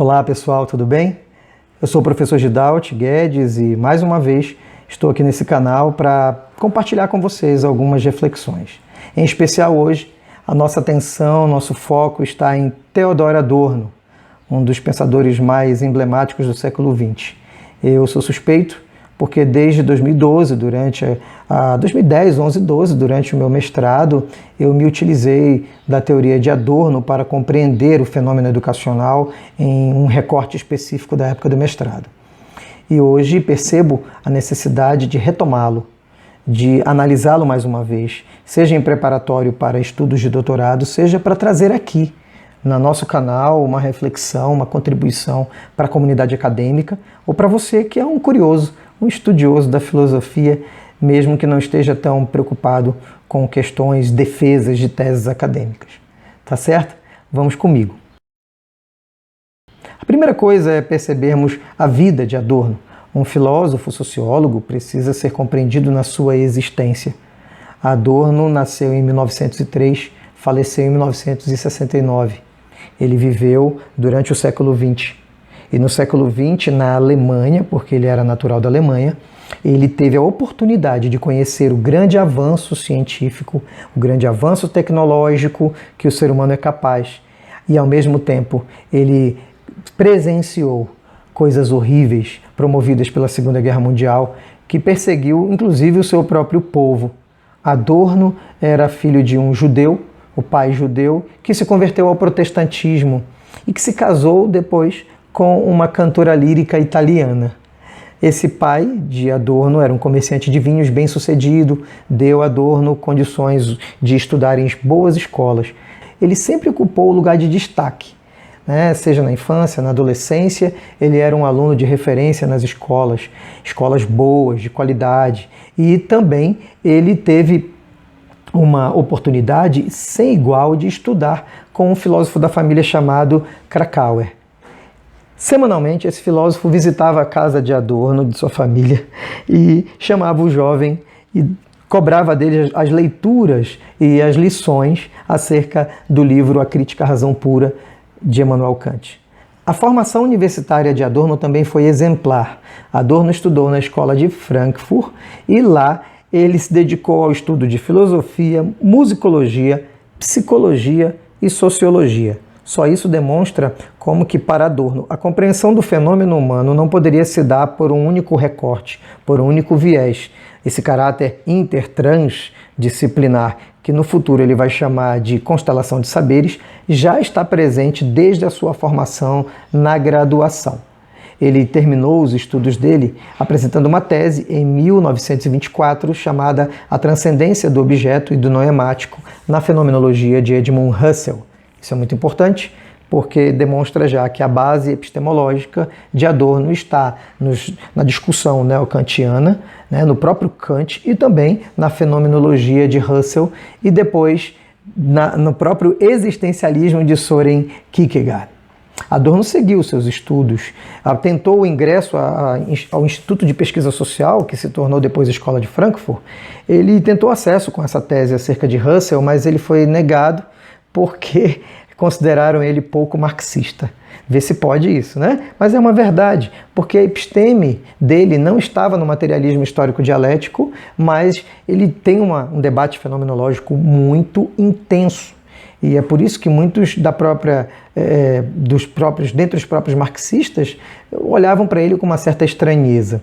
Olá pessoal, tudo bem? Eu sou o professor Gidalt Guedes e mais uma vez estou aqui nesse canal para compartilhar com vocês algumas reflexões. Em especial hoje, a nossa atenção, nosso foco está em Theodor Adorno, um dos pensadores mais emblemáticos do século XX. Eu sou suspeito porque desde 2012, 2010, 11, 12, durante o meu mestrado, eu me utilizei da teoria de Adorno para compreender o fenômeno educacional em um recorte específico da época do mestrado. E hoje percebo a necessidade de retomá-lo, de analisá-lo mais uma vez, seja em preparatório para estudos de doutorado, seja para trazer aqui, no nosso canal, uma reflexão, uma contribuição para a comunidade acadêmica, ou para você que é um curioso, um estudioso da filosofia, mesmo que não esteja tão preocupado com questões, defesas de teses acadêmicas. Tá certo? Vamos comigo. A primeira coisa é percebermos a vida de Adorno. Um filósofo sociólogo precisa ser compreendido na sua existência. Adorno nasceu em 1903, faleceu em 1969. Ele viveu durante o século XX. E no século XX, na Alemanha, porque ele era natural da Alemanha, ele teve a oportunidade de conhecer o grande avanço científico, o grande avanço tecnológico que o ser humano é capaz. E, ao mesmo tempo, ele presenciou coisas horríveis promovidas pela Segunda Guerra Mundial, que perseguiu, inclusive, o seu próprio povo. Adorno era filho de um judeu, o pai judeu, que se converteu ao protestantismo e que se casou depois com uma cantora lírica italiana. Esse pai de Adorno era um comerciante de vinhos bem-sucedido, deu a Adorno condições de estudar em boas escolas. Ele sempre ocupou o lugar de destaque, né? Seja na infância, na adolescência, ele era um aluno de referência nas escolas boas, de qualidade, e também ele teve uma oportunidade sem igual de estudar com um filósofo da família chamado Krakauer. Semanalmente, esse filósofo visitava a casa de Adorno, de sua família, e chamava o jovem e cobrava dele as leituras e as lições acerca do livro A Crítica à Razão Pura, de Immanuel Kant. A formação universitária de Adorno também foi exemplar. Adorno estudou na escola de Frankfurt e lá ele se dedicou ao estudo de filosofia, musicologia, psicologia e sociologia. Só isso demonstra como que, para Adorno, a compreensão do fenômeno humano não poderia se dar por um único recorte, por um único viés. Esse caráter intertransdisciplinar, que no futuro ele vai chamar de constelação de saberes, já está presente desde a sua formação na graduação. Ele terminou os estudos dele apresentando uma tese em 1924 chamada A Transcendência do Objeto e do Noemático na Fenomenologia de Edmund Husserl. Isso é muito importante porque demonstra já que a base epistemológica de Adorno está na discussão neocantiana, no próprio Kant e também na fenomenologia de Husserl e depois no próprio existencialismo de Søren Kierkegaard. Adorno seguiu seus estudos, tentou o ingresso ao Instituto de Pesquisa Social, que se tornou depois a Escola de Frankfurt. Ele tentou acesso com essa tese acerca de Husserl, mas ele foi negado porque consideraram ele pouco marxista. Vê se pode isso, né? Mas é uma verdade, porque a episteme dele não estava no materialismo histórico dialético, mas ele tem um debate fenomenológico muito intenso. E é por isso que muitos dentre os próprios marxistas olhavam para ele com uma certa estranheza.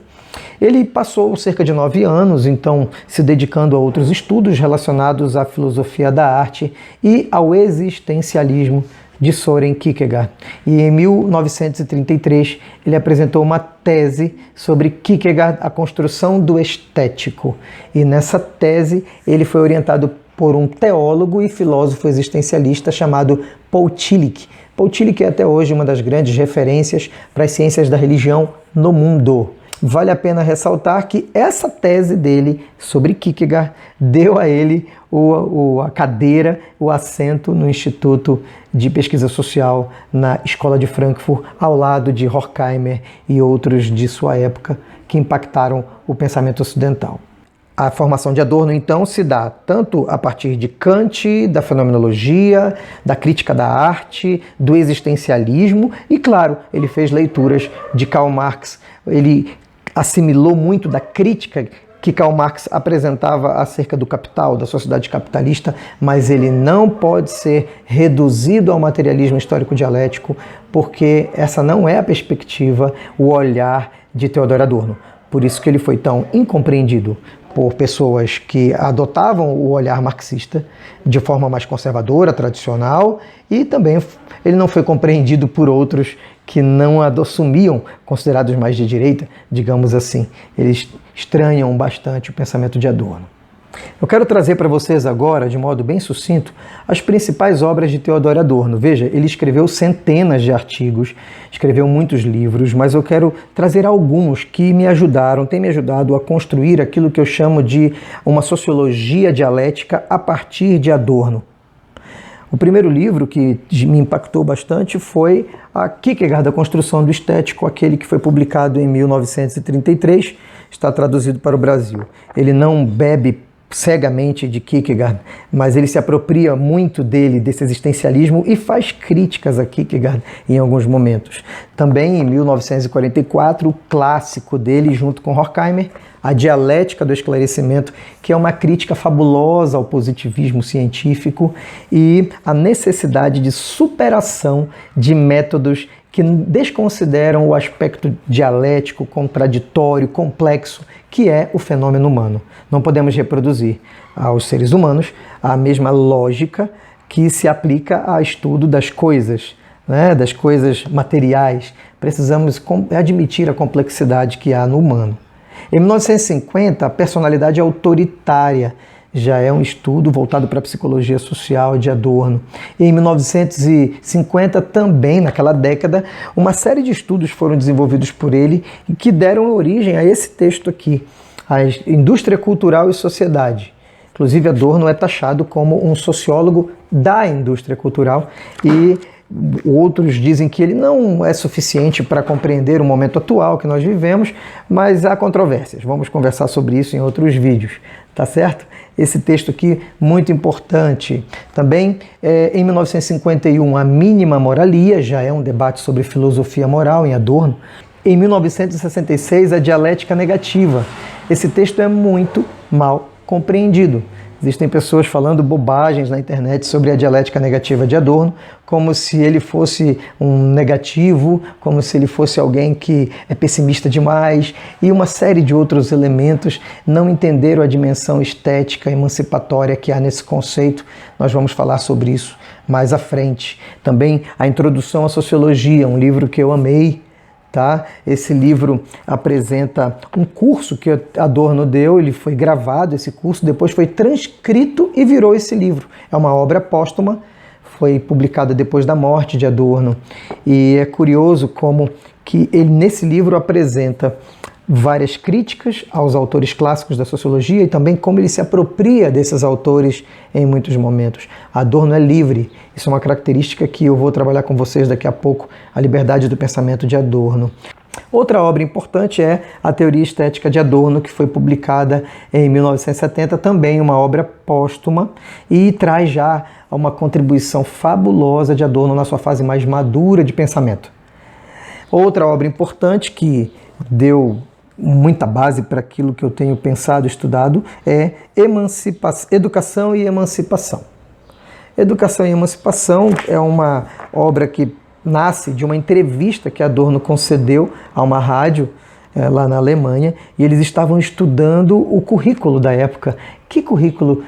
Ele passou cerca de 9 anos, então, se dedicando a outros estudos relacionados à filosofia da arte e ao existencialismo de Søren Kierkegaard. E em 1933 ele apresentou uma tese sobre Kierkegaard, a construção do estético. E nessa tese ele foi orientado por um teólogo e filósofo existencialista chamado Paul Tillich. Paul Tillich é até hoje uma das grandes referências para as ciências da religião no mundo. Vale a pena ressaltar que essa tese dele sobre Kierkegaard deu a ele a cadeira, o assento no Instituto de Pesquisa Social na Escola de Frankfurt, ao lado de Horkheimer e outros de sua época que impactaram o pensamento ocidental. A formação de Adorno, então, se dá tanto a partir de Kant, da fenomenologia, da crítica da arte, do existencialismo e, claro, ele fez leituras de Karl Marx. Ele assimilou muito da crítica que Karl Marx apresentava acerca do capital, da sociedade capitalista, mas ele não pode ser reduzido ao materialismo histórico-dialético, porque essa não é a perspectiva, o olhar de Theodor Adorno. Por isso que ele foi tão incompreendido por pessoas que adotavam o olhar marxista de forma mais conservadora, tradicional, e também ele não foi compreendido por outros que não assumiam, considerados mais de direita, digamos assim. Eles estranham bastante o pensamento de Adorno. Eu quero trazer para vocês agora, de modo bem sucinto, as principais obras de Theodor Adorno. Veja, ele escreveu centenas de artigos, escreveu muitos livros, mas eu quero trazer alguns que me ajudaram, têm me ajudado a construir aquilo que eu chamo de uma sociologia dialética a partir de Adorno. O primeiro livro que me impactou bastante foi a Kierkegaard, A Construção do Estético, aquele que foi publicado em 1933, está traduzido para o Brasil. Ele não bebe cegamente de Kierkegaard, mas ele se apropria muito dele, desse existencialismo, e faz críticas a Kierkegaard em alguns momentos. Também, em 1944, o clássico dele, junto com Horkheimer, A Dialética do Esclarecimento, que é uma crítica fabulosa ao positivismo científico e a necessidade de superação de métodos que desconsideram o aspecto dialético, contraditório, complexo, que é o fenômeno humano. Não podemos reproduzir aos seres humanos a mesma lógica que se aplica ao estudo das coisas, né, das coisas materiais. Precisamos admitir a complexidade que há no humano. Em 1950, a personalidade autoritária já é um estudo voltado para a psicologia social de Adorno. E em 1950, também, naquela década, uma série de estudos foram desenvolvidos por ele e que deram origem a esse texto aqui, A Indústria Cultural e Sociedade. Inclusive, Adorno é taxado como um sociólogo da indústria cultural e outros dizem que ele não é suficiente para compreender o momento atual que nós vivemos, mas há controvérsias. Vamos conversar sobre isso em outros vídeos, tá certo? Esse texto aqui, muito importante. Também, em 1951, A Mínima Moralia, já é um debate sobre filosofia moral em Adorno. Em 1966, A Dialética Negativa. Esse texto é muito mal compreendido. Existem pessoas falando bobagens na internet sobre a dialética negativa de Adorno, como se ele fosse um negativo, como se ele fosse alguém que é pessimista demais, e uma série de outros elementos. Não entenderam a dimensão estética emancipatória que há nesse conceito. Nós vamos falar sobre isso mais à frente. Também A Introdução à Sociologia, um livro que eu amei. Tá? Esse livro apresenta um curso que Adorno deu, ele foi gravado, esse curso, depois foi transcrito e virou esse livro. É uma obra póstuma, foi publicada depois da morte de Adorno. E é curioso como que ele, nesse livro, apresenta várias críticas aos autores clássicos da sociologia e também como ele se apropria desses autores em muitos momentos. Adorno é livre, isso é uma característica que eu vou trabalhar com vocês daqui a pouco, a liberdade do pensamento de Adorno. Outra obra importante é A Teoria Estética de Adorno, que foi publicada em 1970, também uma obra póstuma, e traz já uma contribuição fabulosa de Adorno na sua fase mais madura de pensamento. Outra obra importante que deu muita base para aquilo que eu tenho pensado e estudado é Educação e Emancipação. Educação e Emancipação é uma obra que nasce de uma entrevista que Adorno concedeu a uma rádio lá na Alemanha, e eles estavam estudando o currículo da época. Que currículo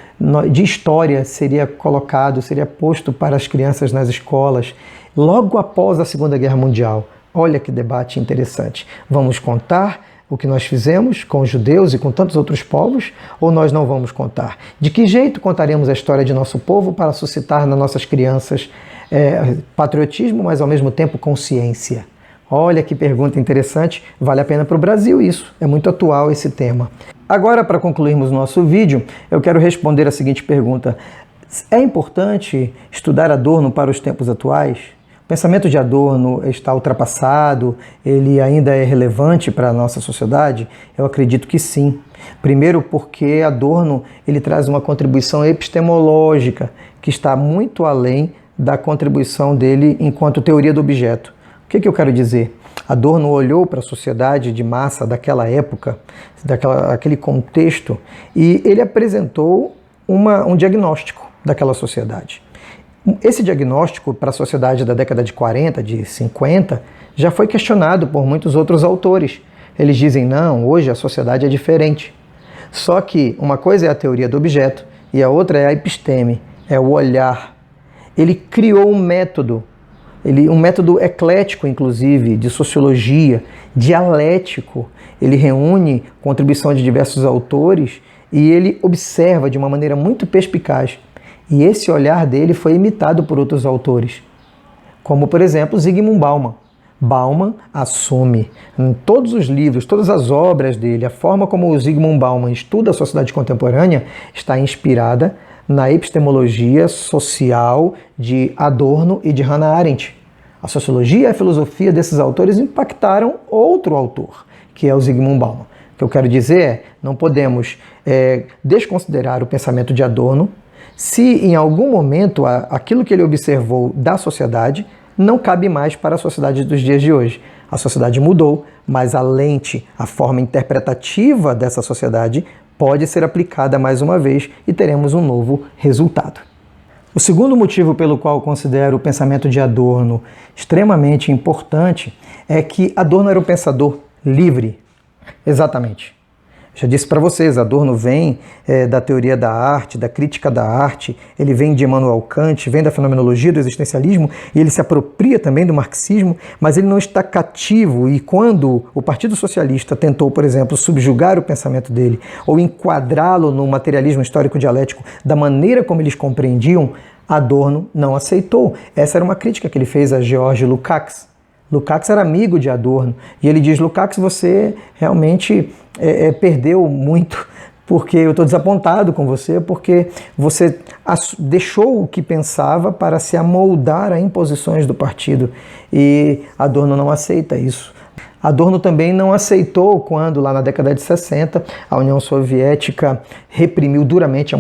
de história seria colocado, seria posto para as crianças nas escolas logo após a Segunda Guerra Mundial? Olha que debate interessante. Vamos contar o que nós fizemos com os judeus e com tantos outros povos, ou nós não vamos contar? De que jeito contaremos a história de nosso povo para suscitar nas nossas crianças patriotismo, mas ao mesmo tempo consciência? Olha que pergunta interessante, vale a pena para o Brasil isso, é muito atual esse tema. Agora, para concluirmos o nosso vídeo, eu quero responder a seguinte pergunta: é importante estudar Adorno para os tempos atuais? O pensamento de Adorno está ultrapassado? Ele ainda é relevante para a nossa sociedade? Eu acredito que sim. Primeiro porque Adorno ele traz uma contribuição epistemológica que está muito além da contribuição dele enquanto teoria do objeto. O que eu quero dizer? Adorno olhou para a sociedade de massa daquela época, aquele contexto, e ele apresentou um diagnóstico daquela sociedade. Esse diagnóstico para a sociedade da década de 40, de 50, já foi questionado por muitos outros autores. Eles dizem, não, hoje a sociedade é diferente. Só que uma coisa é a teoria do objeto e a outra é a episteme, é o olhar. Ele criou um método eclético, inclusive, de sociologia, dialético. Ele reúne contribuição de diversos autores e ele observa de uma maneira muito perspicaz. E esse olhar dele foi imitado por outros autores, como, por exemplo, Zygmunt Bauman. Bauman assume em todos os livros, todas as obras dele, a forma como o Zygmunt Bauman estuda a sociedade contemporânea está inspirada na epistemologia social de Adorno e de Hannah Arendt. A sociologia e a filosofia desses autores impactaram outro autor, que é o Zygmunt Bauman. O que eu quero dizer é, não podemos desconsiderar o pensamento de Adorno se em algum momento aquilo que ele observou da sociedade não cabe mais para a sociedade dos dias de hoje. A sociedade mudou, mas a lente, a forma interpretativa dessa sociedade pode ser aplicada mais uma vez e teremos um novo resultado. O segundo motivo pelo qual considero o pensamento de Adorno extremamente importante é que Adorno era um pensador livre. Exatamente. Já disse para vocês, Adorno vem da teoria da arte, da crítica da arte, ele vem de Immanuel Kant, vem da fenomenologia, do existencialismo, e ele se apropria também do marxismo, mas ele não está cativo, e quando o Partido Socialista tentou, por exemplo, subjugar o pensamento dele, ou enquadrá-lo no materialismo histórico-dialético da maneira como eles compreendiam, Adorno não aceitou. Essa era uma crítica que ele fez a George Lukács. Lukács era amigo de Adorno, e ele diz, Lukács, você realmente perdeu muito, porque eu estou desapontado com você, porque você deixou o que pensava para se amoldar a imposições do partido, e Adorno não aceita isso. Adorno também não aceitou quando, lá na década de 60, a União Soviética reprimiu duramente o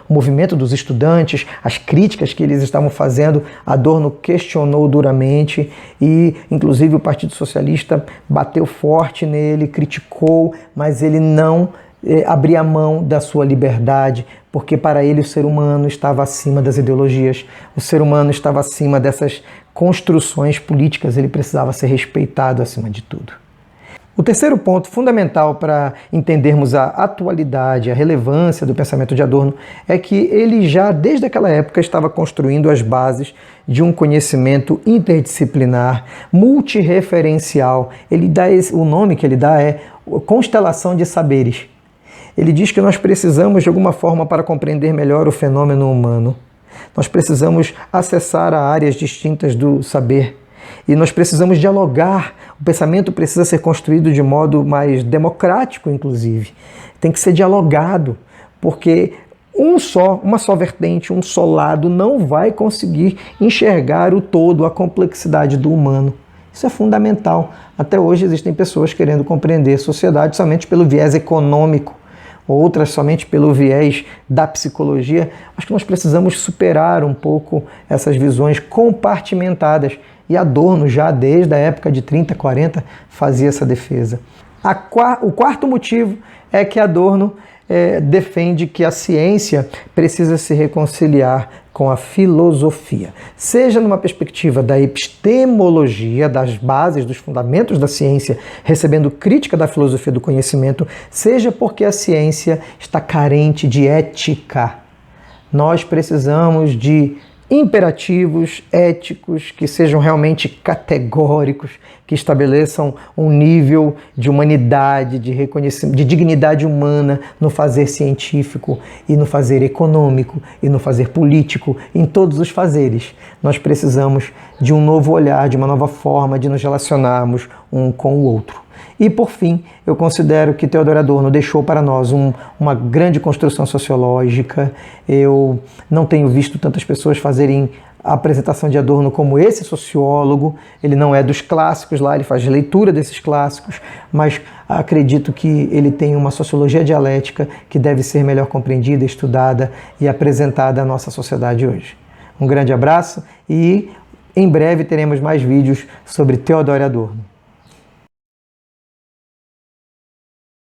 movimento dos estudantes, as críticas que eles estavam fazendo. Adorno questionou duramente e, inclusive, o Partido Socialista bateu forte nele, criticou, mas ele não abria mão da sua liberdade, porque para ele o ser humano estava acima das ideologias, o ser humano estava acima dessas construções políticas, ele precisava ser respeitado acima de tudo. O terceiro ponto fundamental para entendermos a atualidade, a relevância do pensamento de Adorno, é que ele já desde aquela época estava construindo as bases de um conhecimento interdisciplinar, multirreferencial. O nome que ele dá é constelação de saberes. Ele diz que nós precisamos, de alguma forma, para compreender melhor o fenômeno humano, nós precisamos acessar a áreas distintas do saber e nós precisamos dialogar. O pensamento precisa ser construído de modo mais democrático, inclusive. Tem que ser dialogado, porque uma só vertente, um só lado não vai conseguir enxergar o todo, a complexidade do humano. Isso é fundamental. Até hoje existem pessoas querendo compreender a sociedade somente pelo viés econômico, outras somente pelo viés da psicologia. Acho que nós precisamos superar um pouco essas visões compartimentadas. E Adorno, já desde a época de 30, 40, fazia essa defesa. O quarto motivo é que Adorno defende que a ciência precisa se reconciliar com a filosofia, seja numa perspectiva da epistemologia, das bases, dos fundamentos da ciência, recebendo crítica da filosofia do conhecimento, seja porque a ciência está carente de ética. Nós precisamos de imperativos éticos que sejam realmente categóricos, que estabeleçam um nível de humanidade, de reconhecimento, de dignidade humana no fazer científico e no fazer econômico e no fazer político, em todos os fazeres. Nós precisamos de um novo olhar, de uma nova forma de nos relacionarmos um com o outro. E, por fim, eu considero que Theodor Adorno deixou para nós uma grande construção sociológica. Eu não tenho visto tantas pessoas fazerem a apresentação de Adorno como esse sociólogo. Ele não é dos clássicos lá, ele faz leitura desses clássicos, mas acredito que ele tem uma sociologia dialética que deve ser melhor compreendida, estudada e apresentada à nossa sociedade hoje. Um grande abraço e em breve teremos mais vídeos sobre Theodor Adorno.